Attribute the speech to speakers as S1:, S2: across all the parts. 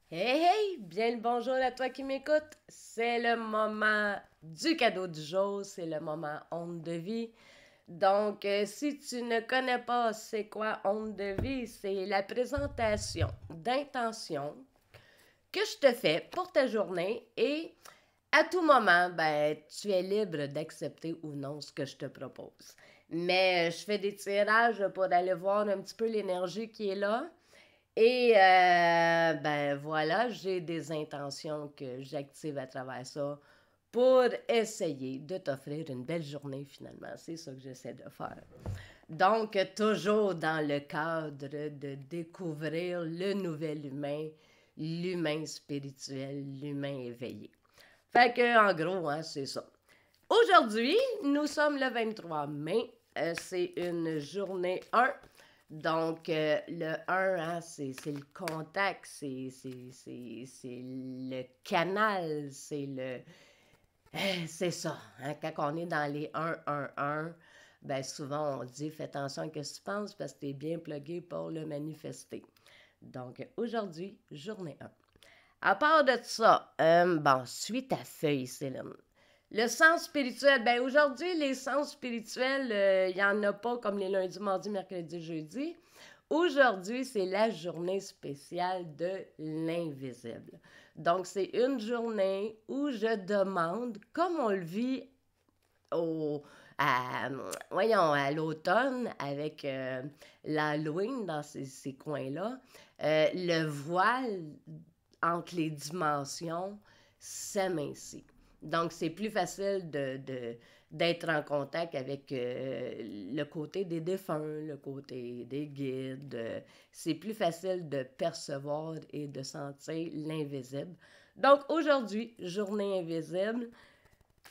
S1: Hey hey, bien le bonjour à toi qui m'écoute. C'est le moment du cadeau du jour, c'est le moment onde de vie. Donc, si tu ne connais pas c'est quoi onde de vie, c'est la présentation d'intention que je te fais pour ta journée et à tout moment, ben, tu es libre d'accepter ou non ce que je te propose. Mais je fais des tirages pour aller voir un petit peu l'énergie qui est là. Et ben voilà, j'ai des intentions que j'active à travers ça pour essayer de t'offrir une belle journée finalement. C'est ça que j'essaie de faire. Donc, toujours dans le cadre de découvrir le nouvel humain, l'humain spirituel, l'humain éveillé. Fait que, en gros, hein, c'est ça. Aujourd'hui, nous sommes le 23 mai. C'est une journée 1. Donc, le 1, hein, c'est le contact, c'est le canal, c'est ça. Hein, quand on est dans les 1-1-1, ben souvent on dit fais attention à ce que tu penses parce que tu es bien plugué pour le manifester. Donc, aujourd'hui, journée 1. À part de ça, bon, suis ta feuille, Céline. Le sens spirituel, ben aujourd'hui, les sens spirituels, il n'y en a pas comme les lundis, mardis, mercredis, jeudi. Aujourd'hui, c'est la journée spéciale de l'invisible. Donc, c'est une journée où je demande, comme on le vit au, à, voyons, à l'automne avec l'Halloween dans ces coins-là, le voile entre les dimensions s'amincit. Donc, c'est plus facile d'être en contact avec le côté des défunts, le côté des guides. C'est plus facile de percevoir et de sentir l'invisible. Donc, aujourd'hui, journée invisible,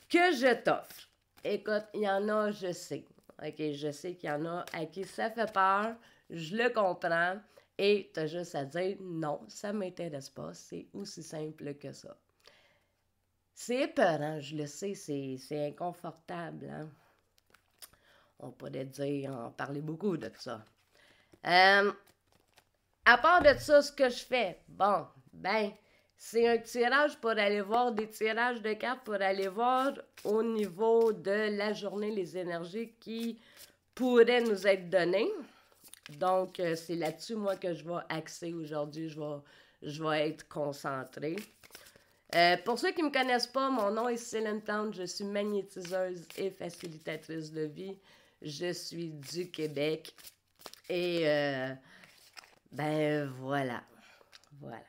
S1: que je t'offre. Écoute, il y en a, je sais. OK, je sais qu'il y en a à qui ça fait peur. Je le comprends. Et tu as juste à dire non, ça ne m'intéresse pas. C'est aussi simple que ça. C'est épeurant, je le sais, c'est inconfortable. Hein? On pourrait dire, en parler beaucoup de ça. Euh, à part de ça, ce que je fais, bon, ben, c'est un tirage pour aller voir des tirages de cartes pour aller voir au niveau de la journée les énergies qui pourraient nous être données. Donc, c'est là-dessus, moi, que je vais axer aujourd'hui. Je vais être concentrée. Pour ceux qui ne me connaissent pas, mon nom est Céline Town. Je suis magnétiseuse et facilitatrice de vie. Je suis du Québec. Et, ben, voilà. Voilà.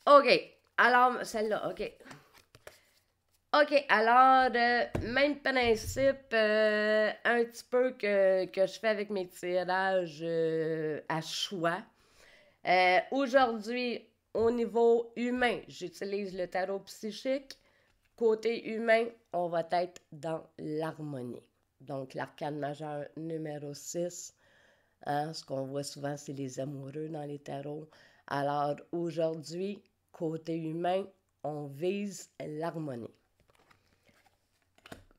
S1: OK. Alors, celle-là, OK. OK, alors, même principe, un petit peu que je fais avec mes tirages à choix. Aujourd'hui, au niveau humain, j'utilise le tarot psychique. Côté humain, on va être dans l'harmonie. Donc, l'arcane majeur numéro 6. Hein, ce qu'on voit souvent, c'est les amoureux dans les tarots. Alors, aujourd'hui, côté humain, on vise l'harmonie.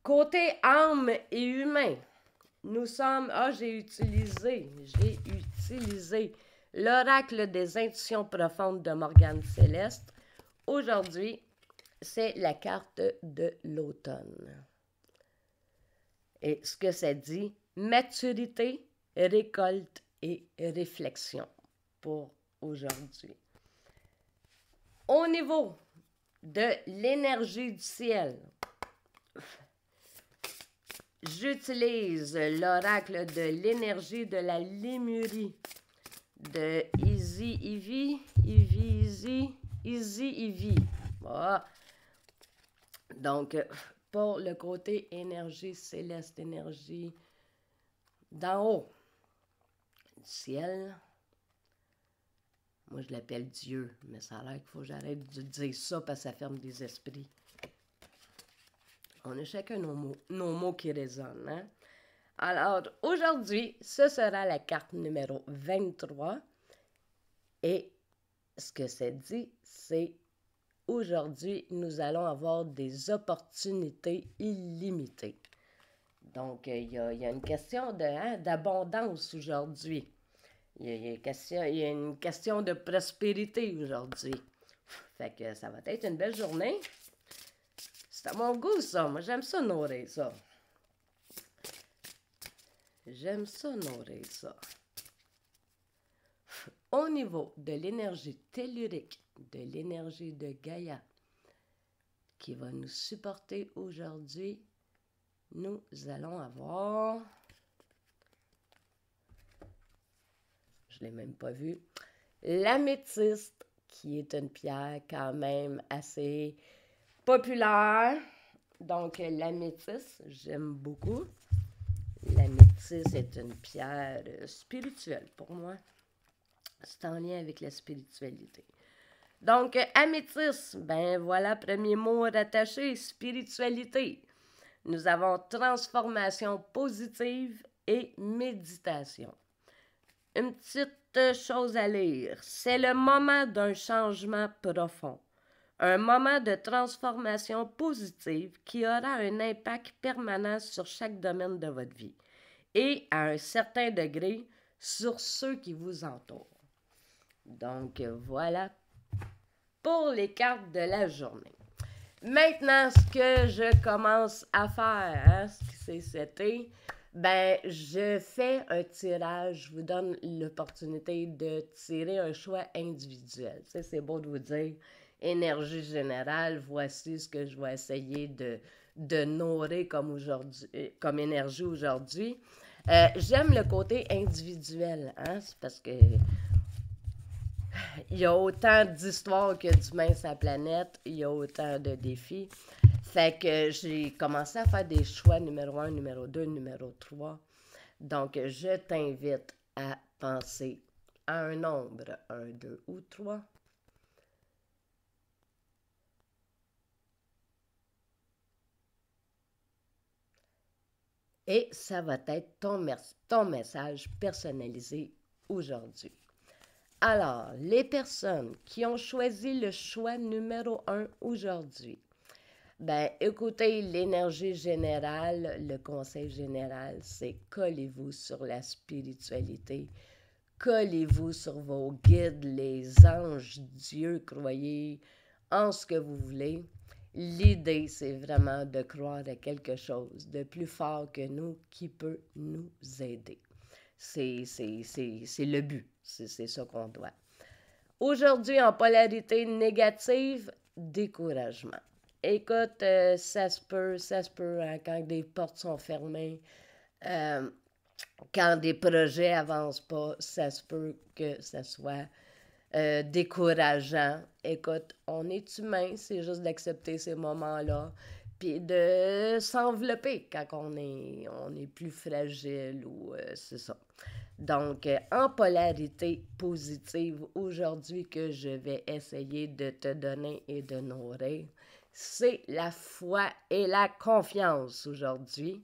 S1: Côté âme et humain, nous sommes. Ah, j'ai utilisé l'oracle des intuitions profondes de Morgane Céleste. Aujourd'hui, c'est la carte de l'automne. Et ce que ça dit, maturité, récolte et réflexion pour aujourd'hui. Au niveau de l'énergie du ciel, j'utilise l'oracle de l'énergie de la Lémurie de Easy Ivy. Voilà. Donc, pour le côté énergie céleste, énergie d'en haut du ciel, moi je l'appelle Dieu, mais ça a l'air qu'il faut que j'arrête de dire ça parce que ça ferme des esprits. On a chacun nos mots qui résonnent. Hein? Alors, aujourd'hui, ce sera la carte numéro 23. Et ce que ça dit, c'est aujourd'hui, nous allons avoir des opportunités illimitées. Donc, il y a une question d'abondance aujourd'hui. Il y a une question de prospérité aujourd'hui. Fait que ça va être une belle journée. C'est à mon goût, ça. Moi, j'aime ça nourrir, ça. J'aime ça nourrir, ça. Au niveau de l'énergie tellurique, de l'énergie de Gaïa, qui va nous supporter aujourd'hui, nous allons avoir... Je ne l'ai même pas vu. L'améthyste, qui est une pierre quand même assez populaire. Donc, l'améthyste, j'aime beaucoup. L'améthyste est une pierre spirituelle pour moi. C'est en lien avec la spiritualité. Donc, améthyste, ben voilà, premier mot rattaché, spiritualité. Nous avons transformation positive et méditation. Une petite chose à lire. C'est le moment d'un changement profond. Un moment de transformation positive qui aura un impact permanent sur chaque domaine de votre vie et à un certain degré sur ceux qui vous entourent. Donc, voilà pour les cartes de la journée. Maintenant, ce que je commence à faire, ce qui s'est seté, ben, je fais un tirage. Je vous donne l'opportunité de tirer un choix individuel. Tu sais, c'est beau de vous dire, énergie générale, voici ce que je vais essayer de nourrir comme énergie aujourd'hui. J'aime le côté individuel, c'est parce que il y a autant d'histoires que d'humains sur la planète, il y a autant de défis. Fait que j'ai commencé à faire des choix numéro 1, numéro 2, numéro 3. Donc, je t'invite à penser à un nombre, 1, 2 ou 3. Et ça va être ton message personnalisé aujourd'hui. Alors, les personnes qui ont choisi le choix numéro 1 aujourd'hui, ben, écoutez, l'énergie générale, le conseil général, c'est collez-vous sur la spiritualité, collez-vous sur vos guides, les anges, Dieu, croyez en ce que vous voulez. L'idée, c'est vraiment de croire à quelque chose de plus fort que nous qui peut nous aider. C'est le but, c'est ça qu'on doit. Aujourd'hui, en polarité négative, découragement. Écoute, ça se peut, hein, quand des portes sont fermées, quand des projets avancent pas, ça se peut que ça soit décourageant. Écoute, on est humain, c'est juste d'accepter ces moments-là, puis de s'envelopper quand on est plus fragile ou c'est ça. Donc, en polarité positive, aujourd'hui que je vais essayer de te donner et de nourrir, c'est la foi et la confiance aujourd'hui.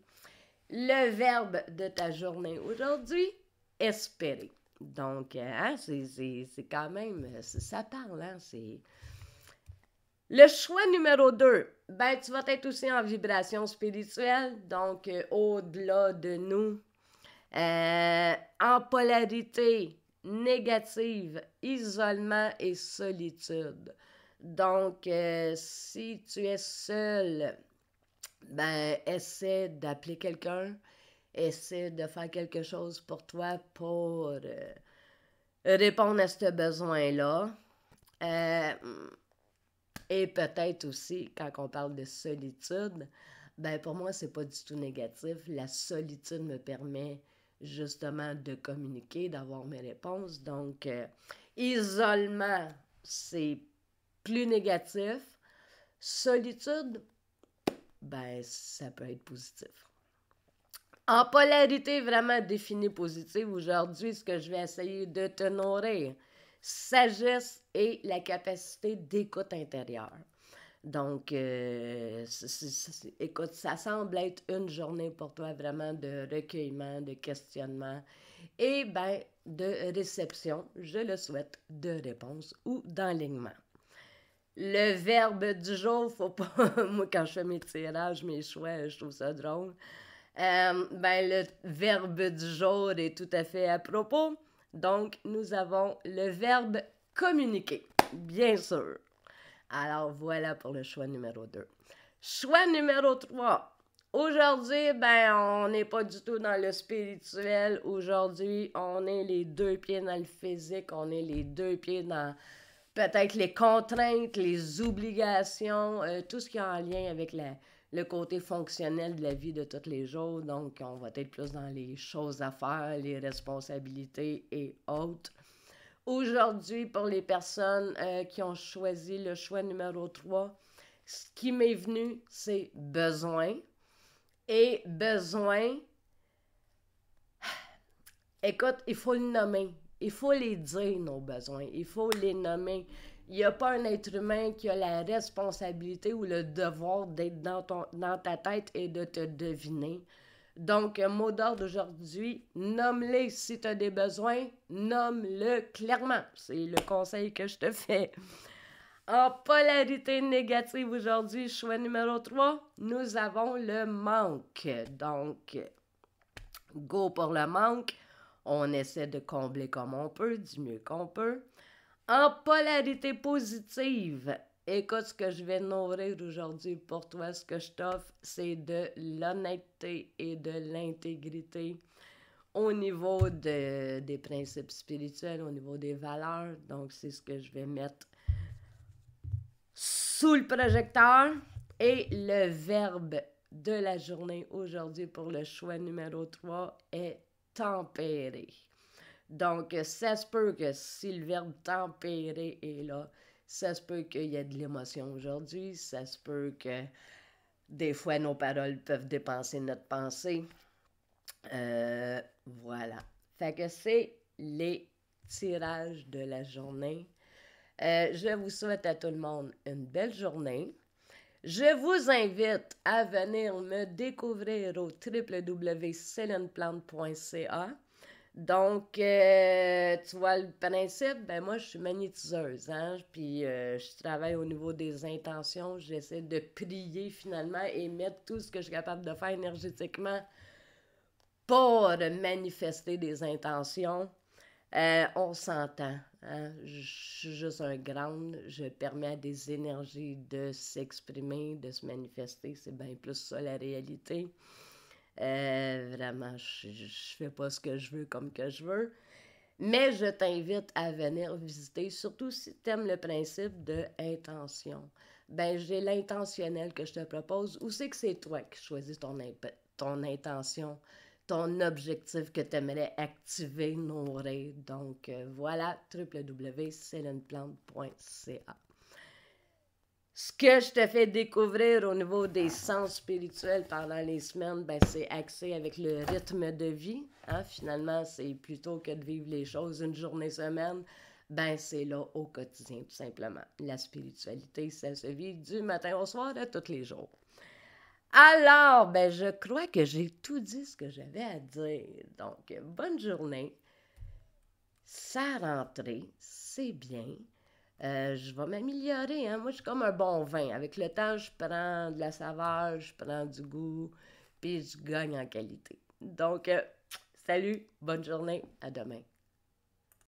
S1: Le verbe de ta journée aujourd'hui, espérer. Donc, c'est quand même, ça parle, c'est... Le choix numéro 2, ben, tu vas être aussi en vibration spirituelle, donc au-delà de nous, en polarité négative, isolement et solitude. Donc, si tu es seul, ben, essaie d'appeler quelqu'un, essaie de faire quelque chose pour toi pour répondre à ce besoin-là. Et peut-être aussi, quand on parle de solitude, ben pour moi, c'est pas du tout négatif. La solitude me permet justement de communiquer, d'avoir mes réponses. Donc, isolement, c'est plus négatif. Solitude, ben ça peut être positif. En polarité vraiment définie positive, aujourd'hui, ce que je vais essayer de te nourrir, sagesse et la capacité d'écoute intérieure. Donc, écoute, ça semble être une journée pour toi vraiment de recueillement, de questionnement et ben de réception, je le souhaite, de réponse ou d'enlignement. Le verbe du jour, faut pas... Moi, quand je fais mes tirages, mes choix, je trouve ça drôle. Ben, le verbe du jour est tout à fait à propos. Donc, nous avons le verbe communiquer, bien sûr. Alors, voilà pour le choix numéro 2. Choix numéro 3. Aujourd'hui, ben, on n'est pas du tout dans le spirituel. Aujourd'hui, on est les deux pieds dans le physique. On est les deux pieds dans peut-être les contraintes, les obligations, tout ce qui est en lien avec le côté fonctionnel de la vie de tous les jours. Donc, on va être plus dans les choses à faire, les responsabilités et autres. Aujourd'hui, pour les personnes qui ont choisi le choix numéro 3, ce qui m'est venu, c'est besoin. Et besoin, écoute, il faut le nommer. Il faut les dire, nos besoins. Il faut les nommer. Il n'y a pas un être humain qui a la responsabilité ou le devoir d'être dans ta tête et de te deviner. Donc, mot d'ordre d'aujourd'hui, nomme-les. Si tu as des besoins, nomme-le clairement. C'est le conseil que je te fais. En polarité négative aujourd'hui, choix numéro 3, nous avons le manque. Donc, go pour le manque. On essaie de combler comme on peut, du mieux qu'on peut. En polarité positive, écoute ce que je vais nourrir aujourd'hui pour toi, ce que je t'offre, c'est de l'honnêteté et de l'intégrité au niveau des principes spirituels, au niveau des valeurs. Donc, c'est ce que je vais mettre sous le projecteur. Et le verbe de la journée aujourd'hui pour le choix numéro 3 est tempérer. Donc, ça se peut que si le verbe tempérer est là, ça se peut qu'il y ait de l'émotion aujourd'hui, ça se peut que des fois nos paroles peuvent dépenser notre pensée. Voilà. Fait que c'est les tirages de la journée. Je vous souhaite à tout le monde une belle journée. Je vous invite à venir me découvrir au www.célineplante.ca. Donc, tu vois le principe, ben moi, je suis magnétiseuse, hein, puis je travaille au niveau des intentions, j'essaie de prier finalement et mettre tout ce que je suis capable de faire énergétiquement pour manifester des intentions. On s'entend, hein? Je suis juste un ground, je permets à des énergies de s'exprimer, de se manifester, c'est bien plus ça la réalité. Vraiment, je fais pas ce que je veux comme que je veux. Mais je t'invite à venir visiter, surtout si tu aimes le principe de intention. Ben, j'ai l'intentionnel que je te propose. Où c'est que c'est toi qui choisis ton intention, ton objectif que tu aimerais activer, nourrir. Donc, voilà, www.célineplante.ca. Ce que je te fais découvrir au niveau des sens spirituels pendant les semaines, ben, c'est axé avec le rythme de vie. Hein? Finalement, c'est plutôt que de vivre les choses une journée semaine, ben, c'est là au quotidien, tout simplement. La spiritualité, ça se vit du matin au soir, de tous les jours. Alors, ben, je crois que j'ai tout dit ce que j'avais à dire. Donc, bonne journée. Ça rentrée, c'est bien. Je vais m'améliorer, hein. Moi, je suis comme un bon vin. Avec le temps, je prends de la saveur, je prends du goût, puis je gagne en qualité. Donc, salut, bonne journée, à demain.